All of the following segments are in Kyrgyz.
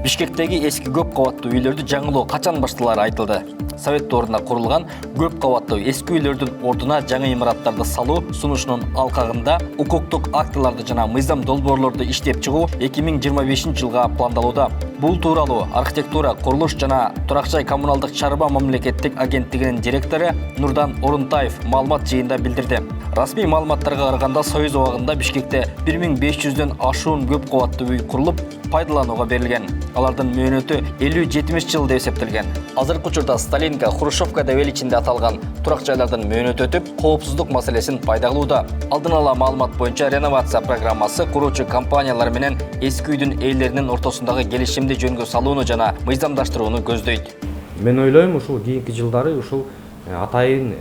Бишкектеги эски көп кабаттуу үйлөрдү жаңылоо качан башталары айтылды. Совет доорунда курулган көп кабаттуу эски үйлөрдүн ордуна жаңы имараттарды салуу сунушунун алкагында укуктук актыларды жана мыйзам долбоорлорду иштеп чыгуу 2025-жылга пландалууда. Бул тууралуу архитектура, курулуш жана турак-жай коммуналдык чарба мамлекеттик агенттигинин директору Нурдан Орунтаев маалымат жыйында билдирди. Расмий маалыматтарга караганда Союз убагында Бишкекте 1500дөн ашуун көп кабаттуу үй курулуп, пайдаланууга берилген. Алардын мөөнөтү 50-70 жыл деп эсептелген. Азыркы учурда Сталинка, Хрущевка деп эл ичинде аталган турак жайлардын мөөнөтү өтүп, коопсуздук маселесин пайда кылууда. Алдын ала маалымат боюнча реновация программасы куруучу компаниялар менен эски үйдүн ээлеринин ортосундагы келишимди жөнгө салууну жана мыйзамдаштырууну көздөйт. Мен ойлойм, ушул кийинки жылдары ушул атайын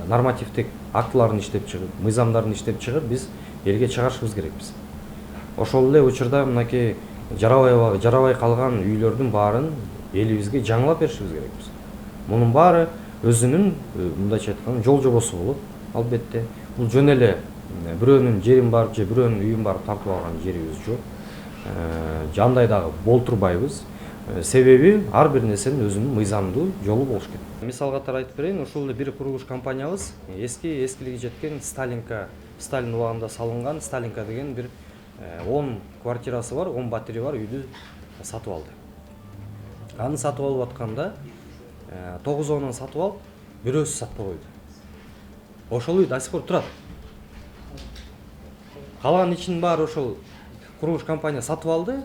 нормативдик актыларын иштеп чыгып, мыйзамдарын иштеп чыгып, биз элге чыгарышыбыз керекпиз. Ошол эле учурда мынакей жарабай калган үйлөрдүн баарын элибизге жаңылап беришибиз керекпиз. Мунун баары өзүнүн мындайча айтканда жол жобосу болот. Албетте, бул жөн эле бирөөнүн жерин барып же бирөөнүн үйүн барып тартып алган жерибиз жок. Андай дагы болтурбайбыз. Себеби ар бир нерсенин өзүнүн мыйзамдуу жолу болуш керек. Мисал катары айтып берейин, ушул эле бир курулуш компаниябыз эскилиги жеткен Сталин убагында салынган Сталинка деген бир 10 квартирасы бар, 10 батиреи бар үйдү сатып алды. Аны сатып алып атканда 9-ын сатып алып, бирөөсү сатпай койду. Ошол үй до сих пор турат. Калган ичин баары ошол курулуш компания сатып алды,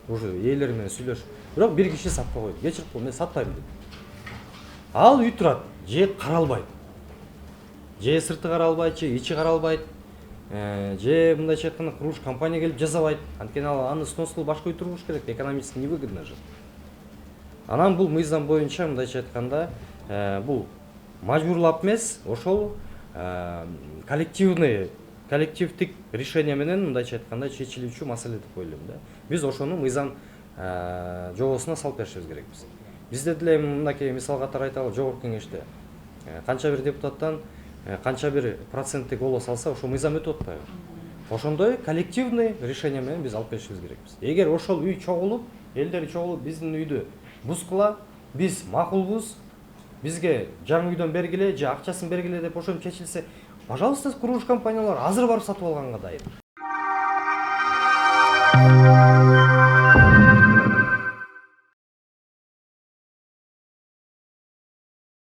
уже ээлери менен сүйлөшүп. Бирок бир киши сатпай койду. Кечирип кой, мен сатпайм деп. Ал үй турат, же каралбайт. Же сырты каралбайт, же ичи каралбайт. Же мындайча айтканда курулуш компания келип жасабайт. Анткени аны снос кылып башка үй тургуш керек, экономически невыгодно же. Анан бул мыйзам боюнча мындайча айтканда бул мажбурлап эмес, ошол коллективдик решение менен мындайча айтканда чечилүүчү маселе деп ойлойм да. Биз ошону мыйзам жобосуна салып беришибиз керекпиз. Бизде деле мынакей мисал катары айталы, жогорку кеңеште канча бир депутаттан канча бир проценттик голос алса, ошол мыйзам өтүп атпайбы? Ошондой коллективный решение менен биз алып беришибиз керекпиз. Эгер ошол үй чогулуп, элдер чогулуп биздин үйдү бузкула, биз макулбуз, бизге жаңы үйдөн бергиле же акчасын бергиле деп ошентип чечилсе, пожалуйста, курулуш компаниялар азыр барып сатып алганга дайын.